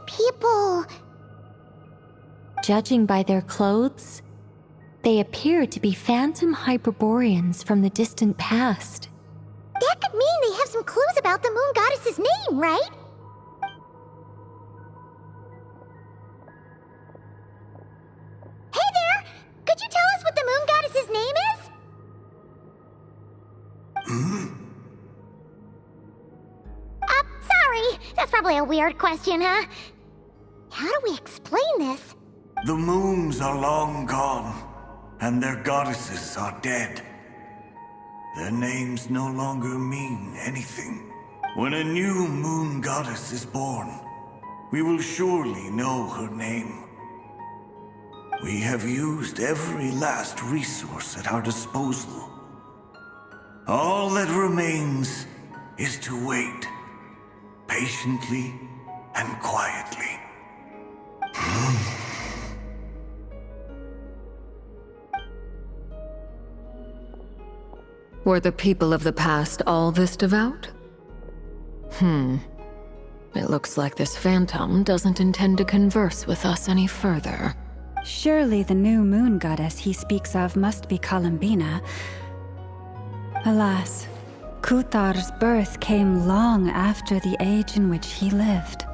people... Judging by their clothes, they appear to be phantom Hyperboreans from the distant past. That could mean they have some clues about the moon goddess's name, right? Hey there! Could you tell us what the moon goddess's name is? Sorry. That's probably a weird question, huh? How do we explain this? The moons are long gone, and their goddesses are dead. Their names no longer mean anything. When a new moon goddess is born, we will surely know her name. We have used every last resource at our disposal. All that remains is to wait, patiently and quietly. Were the people of the past all this devout? It looks like this phantom doesn't intend to converse with us any further. Surely the new moon goddess he speaks of must be Columbina. Alas, Kuthar's birth came long after the age in which he lived.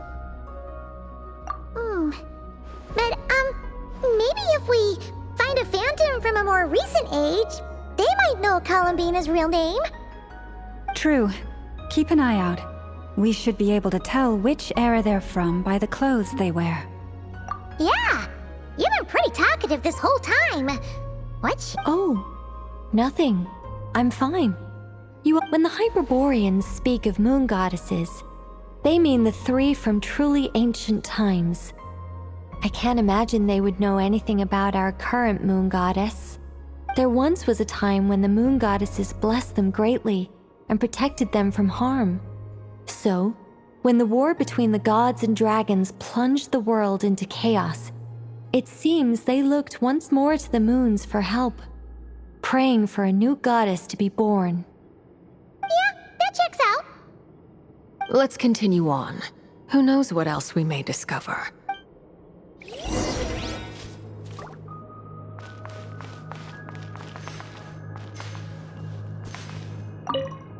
But, maybe if we find a phantom from a more recent age, they might know Columbina's real name. True. Keep an eye out. We should be able to tell which era they're from by the clothes they wear. Yeah, you've been pretty talkative this whole time. What? Oh, nothing. I'm fine. When the Hyperboreans speak of moon goddesses, they mean the three from truly ancient times. I can't imagine they would know anything about our current moon goddess. There once was a time when the moon goddesses blessed them greatly and protected them from harm. So, when the war between the gods and dragons plunged the world into chaos, it seems they looked once more to the moons for help, praying for a new goddess to be born. Yeah, that checks out. Let's continue on. Who knows what else we may discover.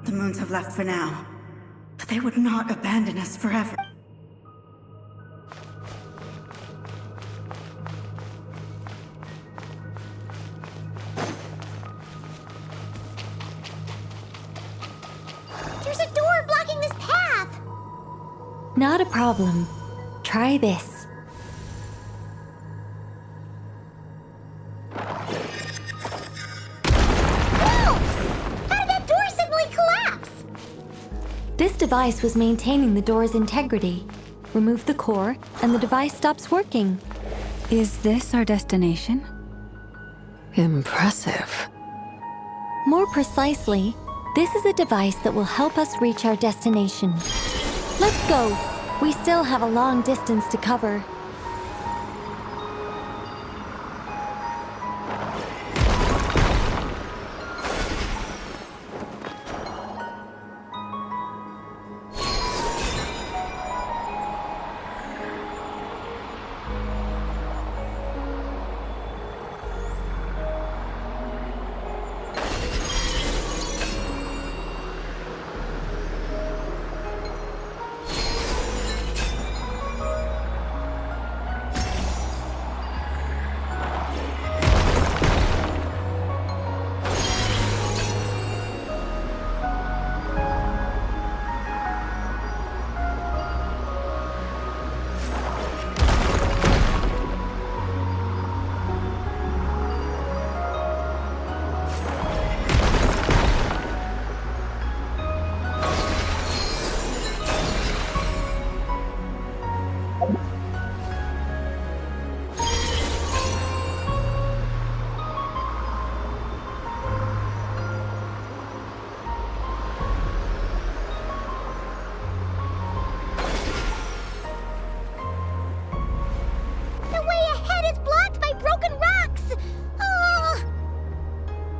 The moons have left for now, but they would not abandon us forever. There's a door blocking this path! Not a problem. Try this. This device was maintaining the door's integrity. Remove the core, and the device stops working. Is this our destination? Impressive. More precisely, this is a device that will help us reach our destination. Let's go. We still have a long distance to cover.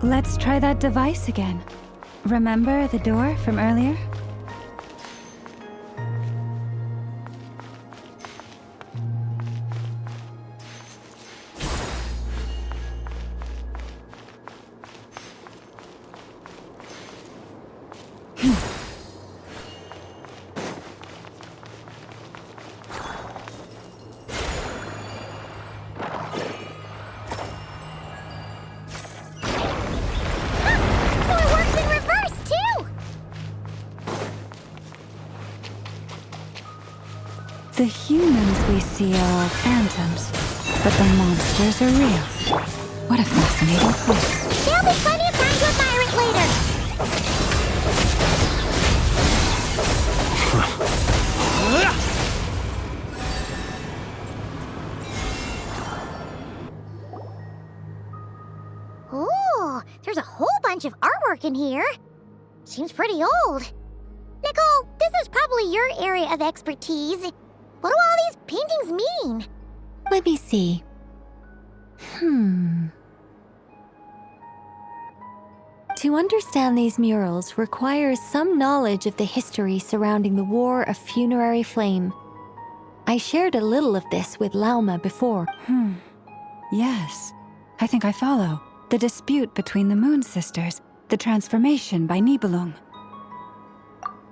Let's try that device again. Remember the door from earlier? The humans we see are all phantoms, but the monsters are real. What a fascinating place. There'll be plenty of time to admire it later. Ooh, there's a whole bunch of artwork in here. Seems pretty old. Nicole, this is probably your area of expertise. What do all these paintings mean? Let me see. To understand these murals requires some knowledge of the history surrounding the War of Funerary Flame. I shared a little of this with Lauma before. Yes, I think I follow. The dispute between the Moon Sisters, the transformation by Nibelung.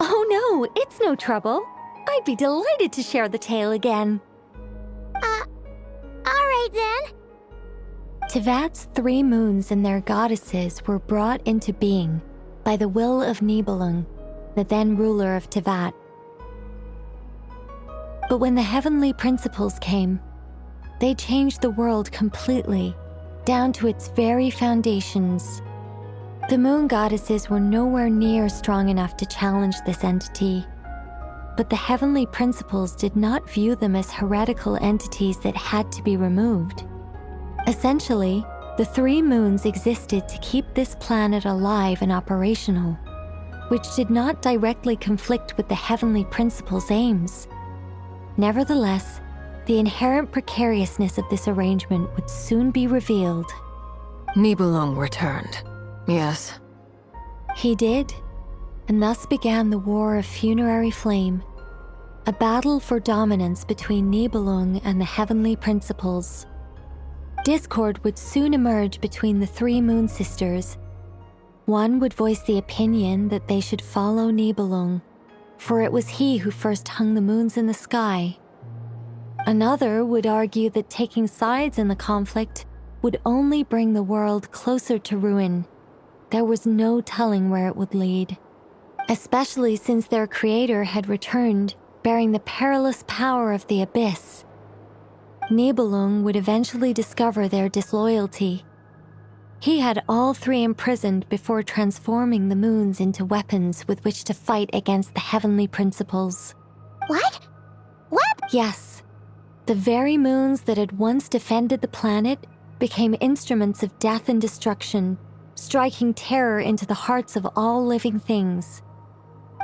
Oh no, it's no trouble. I'd be delighted to share the tale again. Alright then. Tevat's 3 moons and their goddesses were brought into being by the will of Nibelung, the then ruler of Tevat. But when the heavenly principles came, they changed the world completely, down to its very foundations. The moon goddesses were nowhere near strong enough to challenge this entity, but the heavenly principles did not view them as heretical entities that had to be removed. Essentially, the 3 moons existed to keep this planet alive and operational, which did not directly conflict with the heavenly principles' aims. Nevertheless, the inherent precariousness of this arrangement would soon be revealed. Nibelung returned. Yes. He did, and thus began the War of Funerary Flame, a battle for dominance between Nibelung and the heavenly principles. Discord would soon emerge between the 3 moon sisters. One would voice the opinion that they should follow Nibelung, for it was he who first hung the moons in the sky. Another would argue that taking sides in the conflict would only bring the world closer to ruin. There was no telling where it would lead, especially since their creator had returned, bearing the perilous power of the abyss. Nibelung would eventually discover their disloyalty. He had all 3 imprisoned before transforming the moons into weapons with which to fight against the heavenly principles. What? What? Yes. The very moons that had once defended the planet became instruments of death and destruction, striking terror into the hearts of all living things.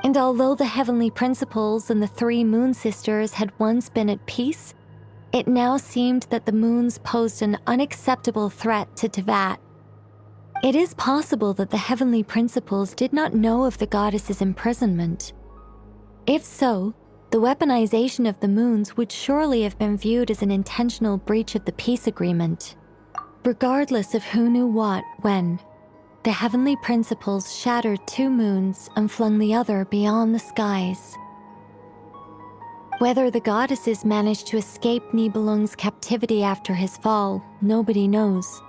And although the heavenly principles and the 3 moon sisters had once been at peace, it now seemed that the moons posed an unacceptable threat to Tevat. It is possible that the heavenly principles did not know of the goddess's imprisonment. If so, the weaponization of the moons would surely have been viewed as an intentional breach of the peace agreement. Regardless of who knew what, when, the heavenly principles shattered 2 moons and flung the other beyond the skies. Whether the goddesses managed to escape Nibelung's captivity after his fall, nobody knows.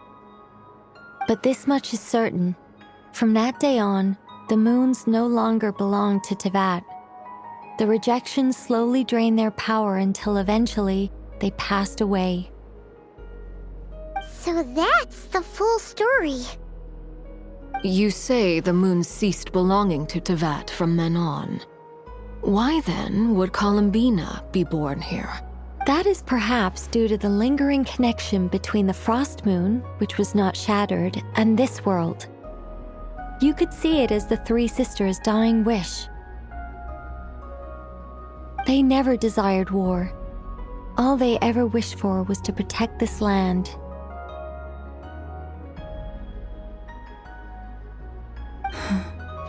But this much is certain. From that day on, the moons no longer belonged to Tevat. The rejection slowly drained their power until eventually they passed away. So that's the full story. You say the moons ceased belonging to Tevat from then on. Why then would Columbina be born here? That is perhaps due to the lingering connection between the Frost Moon, which was not shattered, and this world. You could see it as the 3 sisters' dying wish. They never desired war. All they ever wished for was to protect this land.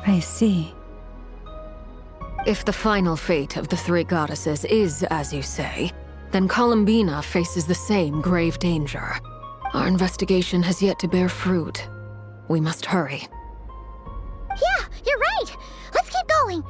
I see. If the final fate of the 3 goddesses is as you say, then Columbina faces the same grave danger. Our investigation has yet to bear fruit. We must hurry. Yeah, you're right. Let's keep going.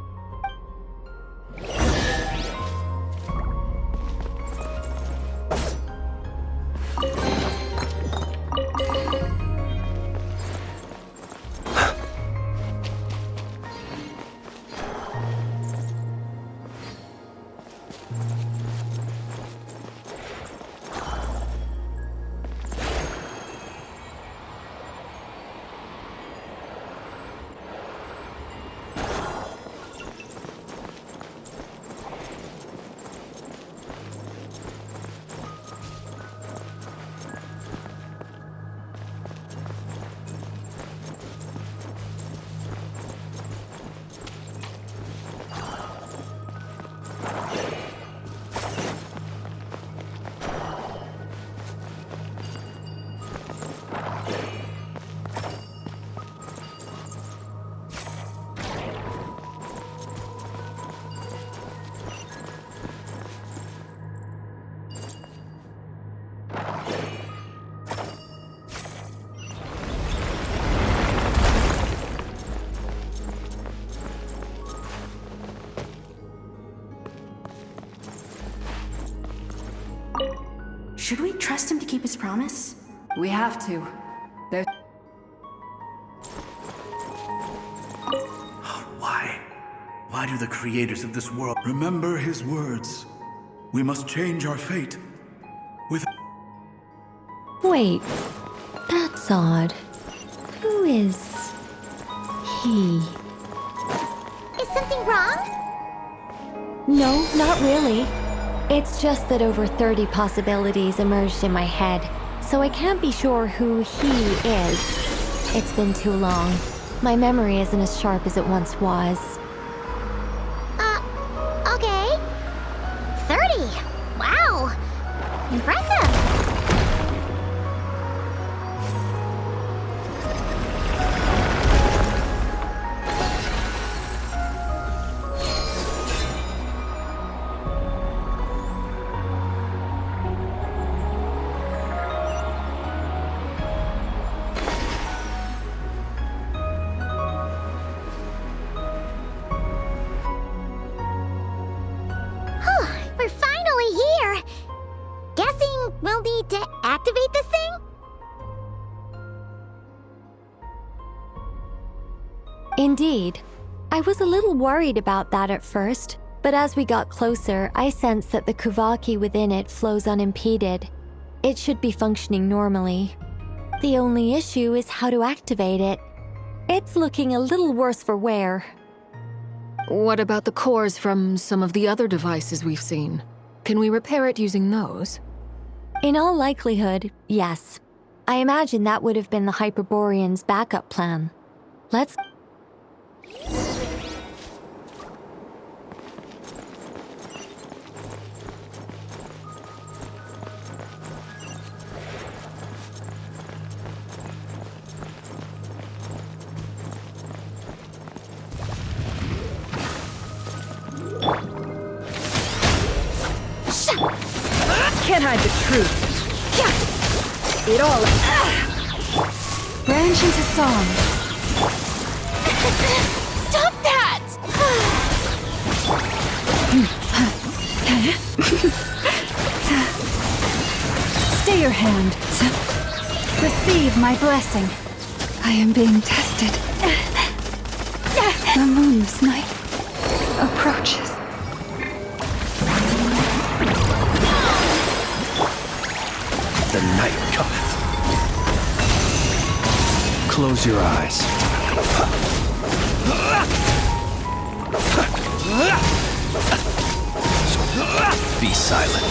Should we trust him to keep his promise? We have to. There's... Why? Why do the creators of this world remember his words? We must change our fate. With Wait, that's odd. Who is he? Is something wrong? No, not really. It's just that over 30 possibilities emerged in my head, so I can't be sure who he is. It's been too long. My memory isn't as sharp as it once was. Okay. 30. Wow. Impressive. We're finally here. Guessing we'll need to activate this thing? Indeed. I was a little worried about that at first, but as we got closer, I sensed that the Kuvaki within it flows unimpeded. It should be functioning normally. The only issue is how to activate it. It's looking a little worse for wear. What about the cores from some of the other devices we've seen? Can we repair it using those? In all likelihood, yes. I imagine that would have been the Hyperborean's backup plan. Let's... Can't hide the truth. It all... Branch into song. Stop that! Stay your hand. Receive my blessing. I am being tested. The moon's night approaches. The night cometh. Close your eyes. Be silent.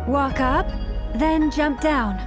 Walk up, then jump down.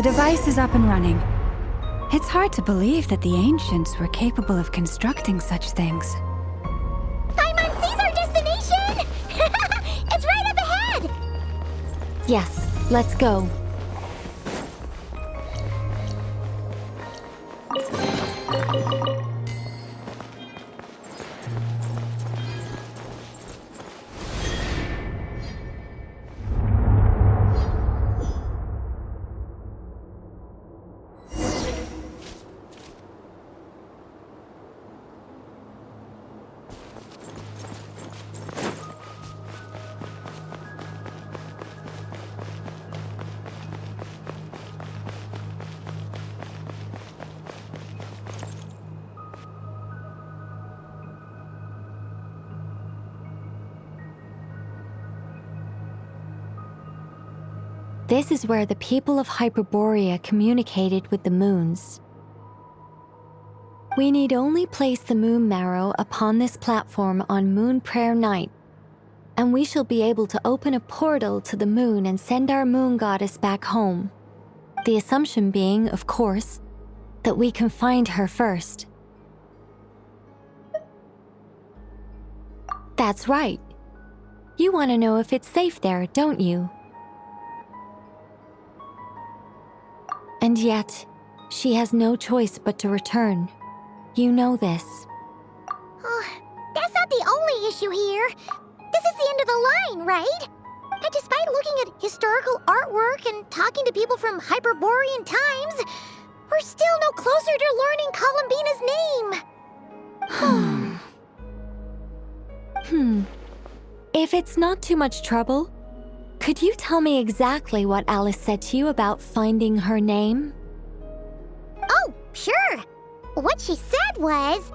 The device is up and running. It's hard to believe that the ancients were capable of constructing such things. Paimon sees our destination! It's right up ahead! Yes, let's go. This is where the people of Hyperborea communicated with the moons. We need only place the moon marrow upon this platform on Moon Prayer Night, and we shall be able to open a portal to the moon and send our moon goddess back home. The assumption being, of course, that we can find her first. That's right. You want to know if it's safe there, don't you? And yet, she has no choice but to return. You know this. Oh, that's not the only issue here. This is the end of the line, right? And despite looking at historical artwork and talking to people from Hyperborean times, we're still no closer to learning Columbina's name. If it's not too much trouble, could you tell me exactly what Alice said to you about finding her name? Oh, sure. What she said was...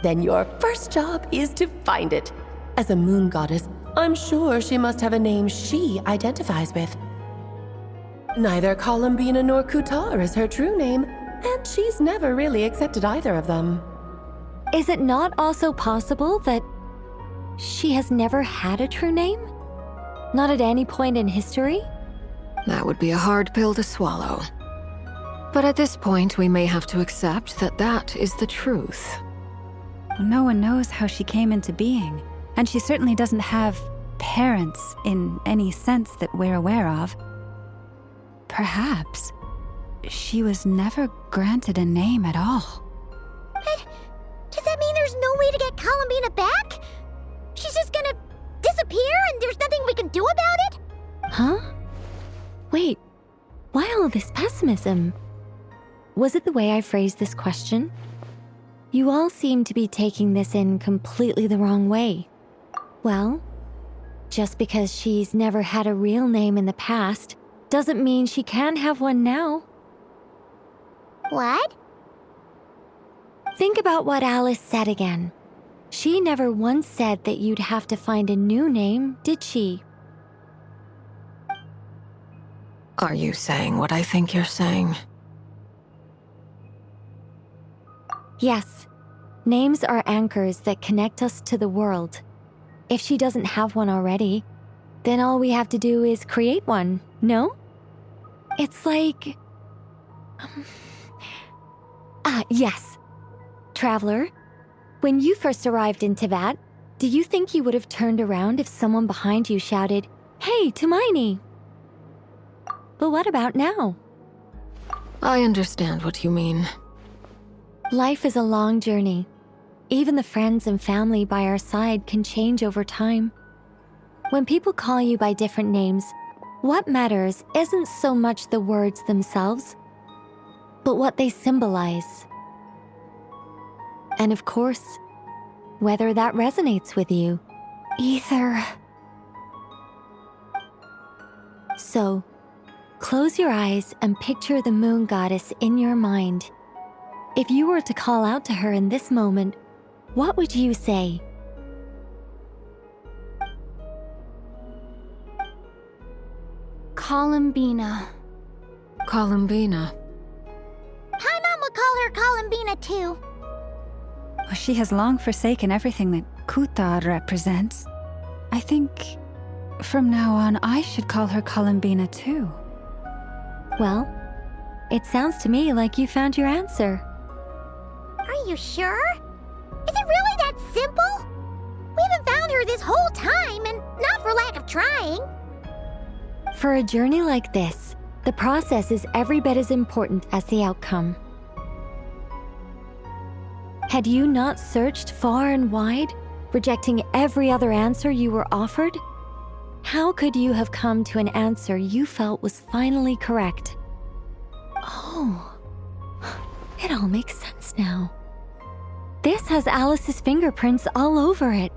Then your first job is to find it. As a moon goddess, I'm sure she must have a name she identifies with. Neither Columbina nor Kutar is her true name, and she's never really accepted either of them. Is it not also possible that she has never had a true name? Not at any point in history? That would be a hard pill to swallow. But at this point, we may have to accept that that is the truth. No one knows how she came into being, and she certainly doesn't have parents in any sense that we're aware of. Perhaps she was never granted a name at all. But does that mean there's no way to get Columbina back? She's just gonna disappear and there's nothing we can do about it? Huh? Wait, why all this pessimism? Was it the way I phrased this question? You all seem to be taking this in completely the wrong way. Well, just because she's never had a real name in the past doesn't mean she can't have one now. What? Think about what Alice said again. She never once said that you'd have to find a new name, did she? Are you saying what I think you're saying? Yes. Names are anchors that connect us to the world. If she doesn't have one already, then all we have to do is create one, no? It's like... yes. Traveler, when you first arrived in Tivat, do you think you would have turned around if someone behind you shouted, "Hey, Tumaini"? But what about now? I understand what you mean. Life is a long journey. Even the friends and family by our side can change over time. When people call you by different names, what matters isn't so much the words themselves, but what they symbolize. And of course, whether that resonates with you. Ether. So, close your eyes and picture the moon goddess in your mind. If you were to call out to her in this moment, what would you say? Columbina. Columbina. Paimon would call her Columbina too. She has long forsaken everything that Kutar represents. I think from now on I should call her Columbina too. Well, It sounds to me like you found your answer. Are you sure? Is it really that simple? We haven't found her this whole time, and not for lack of trying. For a journey like this, the process is every bit as important as the outcome. Had you not searched far and wide, rejecting every other answer you were offered? How could you have come to an answer you felt was finally correct? Oh, it all makes sense now. This has Alice's fingerprints all over it.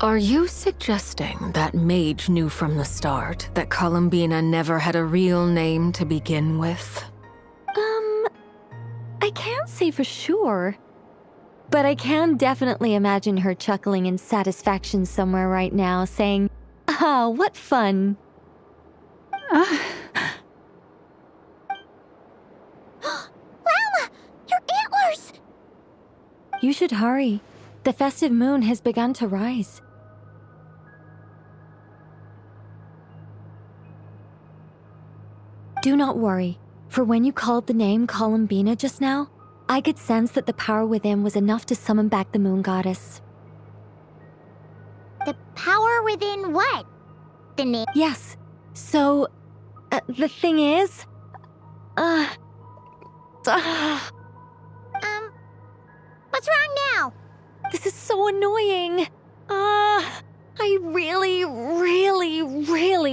Are you suggesting that mage knew from the start that Columbina never had a real name to begin with? I can't say for sure. But I can definitely imagine her chuckling in satisfaction somewhere right now, saying, "Ah, what fun." Llama, your antlers! You should hurry. The festive moon has begun to rise. Do not worry, for when you called the name Columbina just now, I could sense that the power within was enough to summon back the moon goddess. The power within what? The name? Yes, so, the thing is, What's wrong now? this is so annoying. I really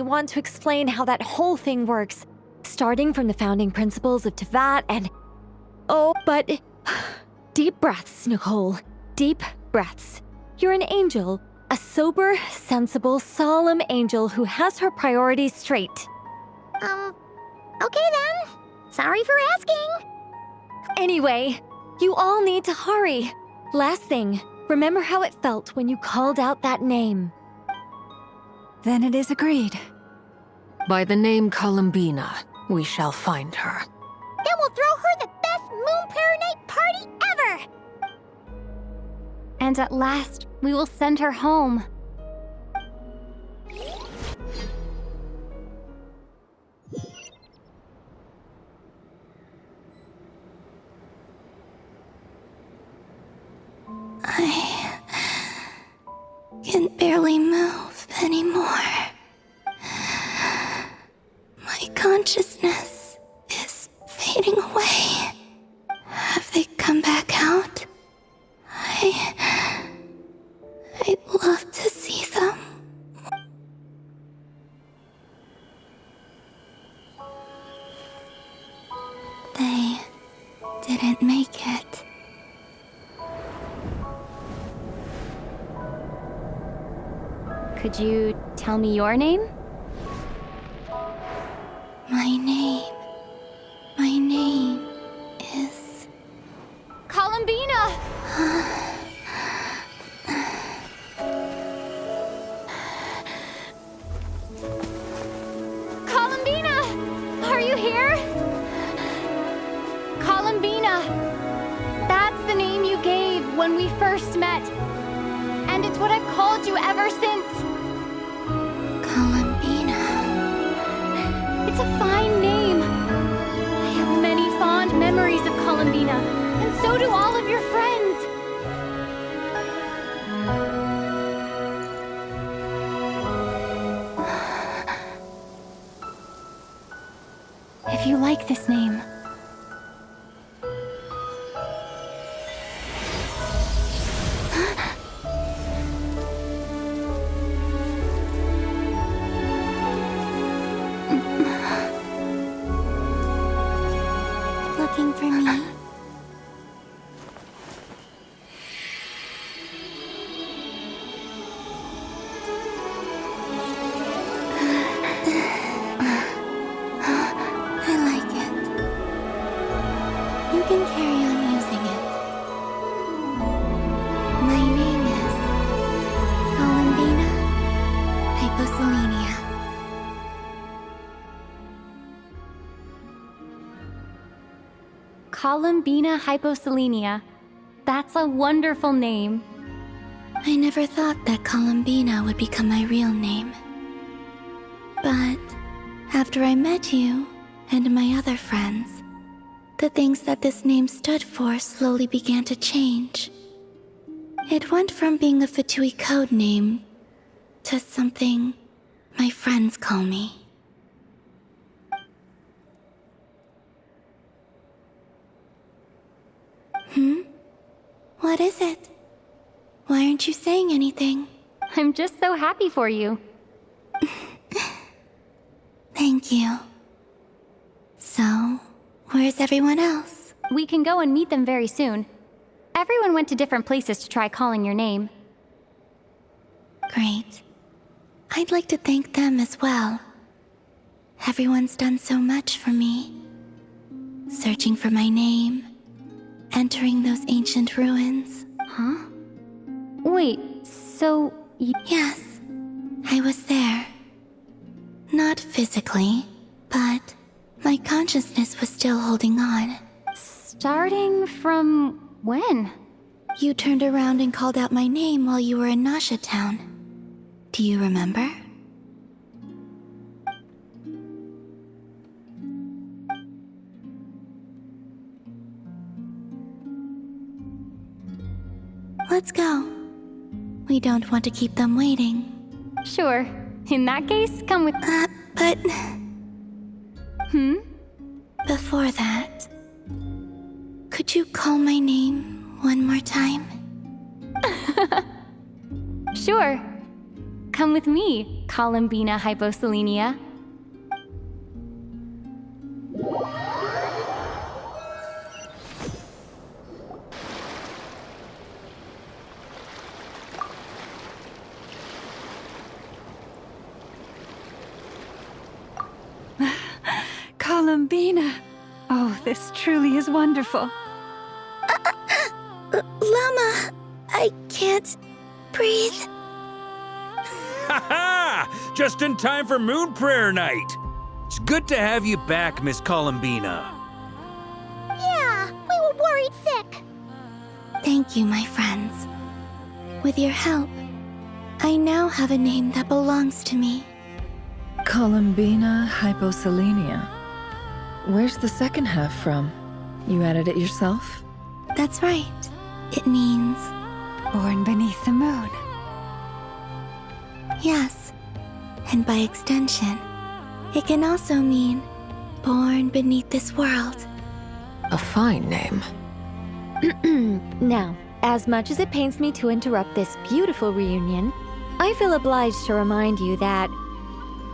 want to explain how that whole thing works, starting from the founding principles of Tevat and... Oh, but... Deep breaths, Nicole. Deep breaths. You're an angel. A sober, sensible, solemn angel who has her priorities straight. Okay then. Sorry for asking. Anyway, you all need to hurry. Last thing, remember how it felt when you called out that name. Then it is agreed. By the name Columbina, we shall find her. Then we'll throw her the best Moon Prayer Night party ever! And at last, we will send her home. I can barely move anymore. My consciousness is fading away. Have they come back out? I'd love to see them. They didn't make it. Could you tell me your name? My name is... Columbina! Columbina! Are you here? Columbina! That's the name you gave when we first met. And it's what I've called you ever since. Columbina. It's a fine name. I have many fond memories of Columbina, and so do all of your friends. If you like this name, Looking for me? I like it. You can carry on using it. My name is Columbina Hyposelenia. Columbina Hyposelenia. That's a wonderful name. I never thought that Columbina would become my real name. But after I met you and my other friends, the things that this name stood for slowly began to change. It went from being a Fatui code name to something my friends call me. What is it? Why aren't you saying anything? I'm just so happy for you. Thank you. So, where's everyone else? We can go and meet them very soon. Everyone went to different places to try calling your name. Great. I'd like to thank them as well. Everyone's done so much for me. Searching for my name, entering those ancient ruins. Huh? Wait, so Yes, I was there. Not physically, but my consciousness was still holding on. starting from when? You turned around and called out my name while you were in Nasha Town. Do you remember? Let's go. We don't want to keep them waiting. Sure. In that case, come with... But Hmm? before that, could you call my name one more time? Sure. Come with me, Columbina Hyposelenia. Columbina! Oh, this truly is wonderful. Llama, I can't breathe. Ha ha! Just in time for Moon Prayer Night! It's good to have you back, Miss Columbina. Yeah, we were worried sick. Thank you, my friends. With your help, I now have a name that belongs to me. Columbina Hyposelenia. Where's the second half from? You added it yourself? That's right. It means... Born beneath the moon. yes. And by extension, it can also mean born beneath this world. A fine name. Now, as much as it pains me to interrupt this beautiful reunion, I feel obliged to remind you that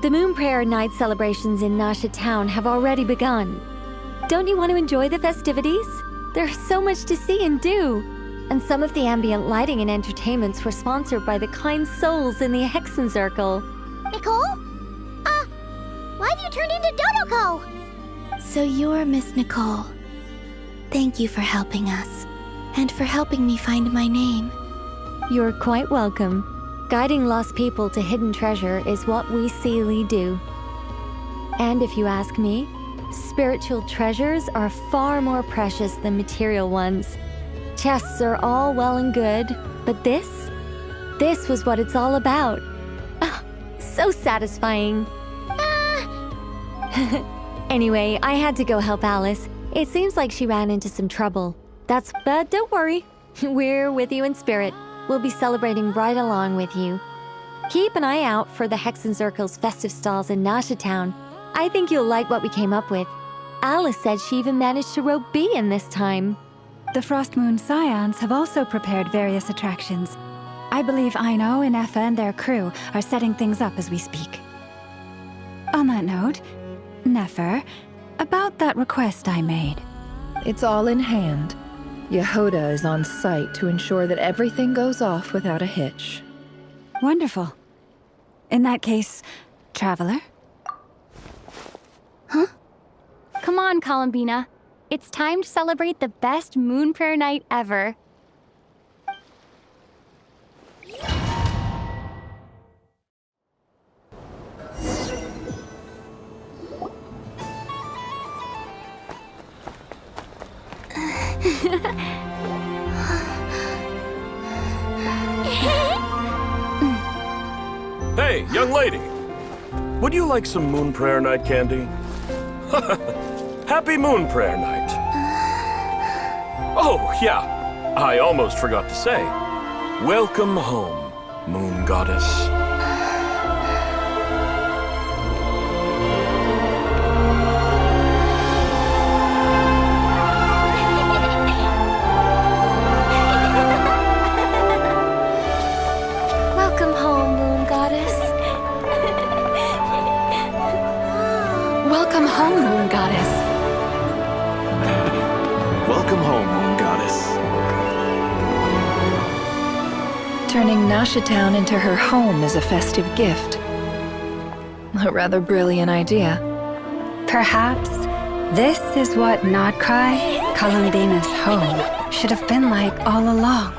the Moon Prayer Night celebrations in Nasha Town have already begun. Don't you want to enjoy the festivities? There's so much to see and do. And some of the ambient lighting and entertainments were sponsored by the kind souls in the Hexen Circle. Nicole? Why have you turned into Dodoko? So you're Miss Nicole. Thank you for helping us, and for helping me find my name. You're quite welcome. Guiding lost people to hidden treasure is what we Seelie do. And if you ask me, spiritual treasures are far more precious than material ones. Chests are all well and good, but this was what it's all about. Ah, so satisfying. Anyway, I had to go help Alice. It seems like she ran into some trouble. But don't worry. We're with you in spirit. We'll be celebrating right along with you. Keep an eye out for the Hexen Circle's festive stalls in Nasha Town. I think you'll like what we came up with. Alice said she even managed to rope B in this time. The Frost Moon Scions have also prepared various attractions. I believe Aino, Inefa, and their crew are setting things up as we speak. On that note, Nefer, about that request I made. It's all in hand. Yehoda is on site to ensure that everything goes off without a hitch. Wonderful. In that case, Traveler? Come on, Columbina. It's time to celebrate the best Moon Prayer Night ever. Hey, young lady! Would you like some Moon Prayer Night candy? Happy Moon Prayer Night! Oh, yeah. I almost forgot to say. Welcome home, Moon Goddess. Welcome home, Moon Goddess. Welcome home, Moon Goddess. Welcome home, Moon Goddess. Turning Nashitown into her home is a festive gift. A rather brilliant idea. Perhaps this is what Nodcry, Columbina's home, should have been like all along.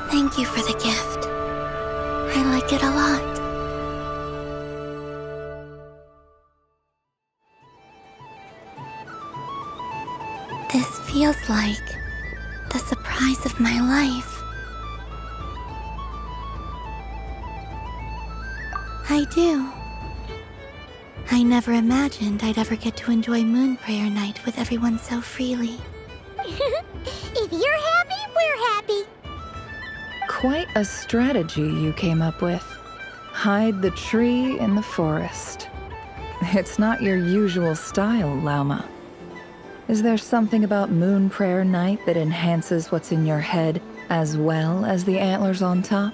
Thank you for the gift. I like it a lot. This feels like the surprise of my life. I do. I never imagined I'd ever get to enjoy Moon Prayer Night with everyone so freely. If you're happy, we're happy. Quite a strategy you came up with. Hide the tree in the forest. It's not your usual style, Lauma. Is there something about Moon Prayer Night that enhances what's in your head as well as the antlers on top?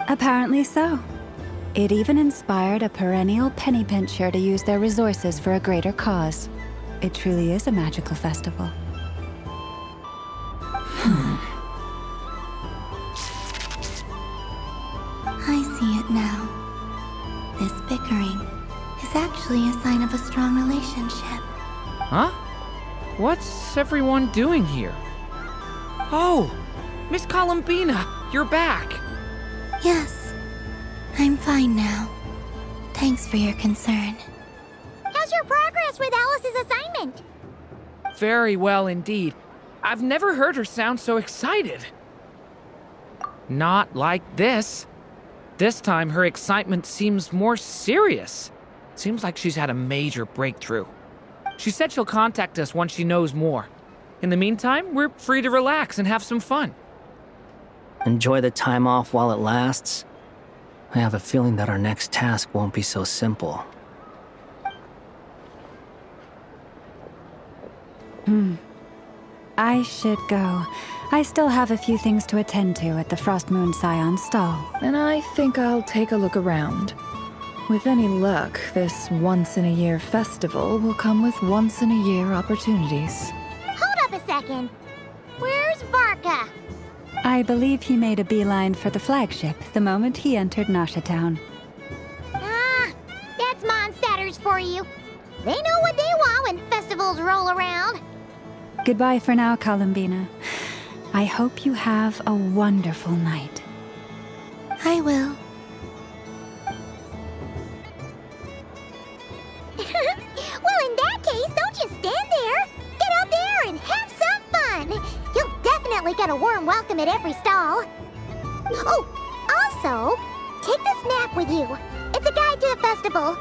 Apparently so. It even inspired a perennial penny pincher to use their resources for a greater cause. It truly is a magical festival. I see it now. This bickering is actually a sign of a strong relationship. Huh? What's everyone doing here? Oh, Miss Columbina, you're back. Yes, I'm fine now. Thanks for your concern. How's your progress with Alice's assignment? Very well indeed. I've never heard her sound so excited. Not like this. This time her excitement seems more serious. Seems like she's had a major breakthrough. She said she'll contact us once she knows more. In the meantime, we're free to relax and have some fun. Enjoy the time off while it lasts. I have a feeling that our next task won't be so simple. I should go. I still have a few things to attend to at the Frost Moon Scion stall. And I think I'll take a look around. With any luck, this once-in-a-year festival will come with once-in-a-year opportunities. Hold up a second. Where's Varka? I believe he made a beeline for the flagship the moment he entered Nashitown. Ah, that's Mondstadters for you. They know what they want when festivals roll around. Goodbye for now, Columbina. I hope you have a wonderful night. I will. Well, in that case, don't just stand there. Get out there and have some fun. You'll definitely get a warm welcome at every stall. Oh, also, take this map with you. It's a guide to the festival.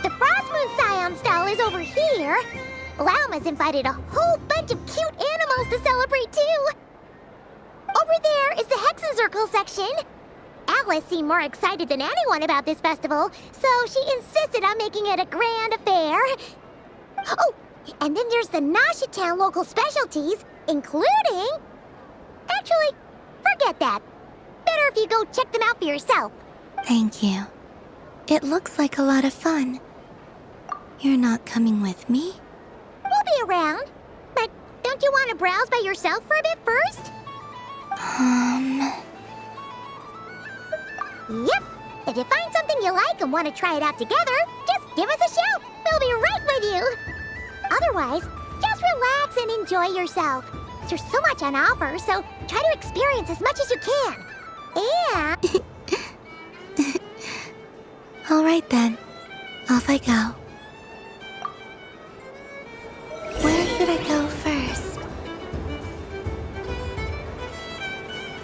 The Frost Moon Scion stall is over here. Lauma's invited a whole bunch of cute animals to celebrate, too. Over there is the Hexen Circle section. Alice seemed more excited than anyone about this festival, so she insisted on making it a grand affair. Oh, and then there's the Nashitown local specialties, including... Actually, forget that. Better if you go check them out for yourself. Thank you. It looks like a lot of fun. You're not coming with me? We'll be around. But don't you want to browse by yourself for a bit first? Yep. If you find something you like and want to try it out together, just give us a shout. We'll be right with you. Otherwise, just relax and enjoy yourself. There's so much on offer, so try to experience as much as you can. And... All right then. Off I go.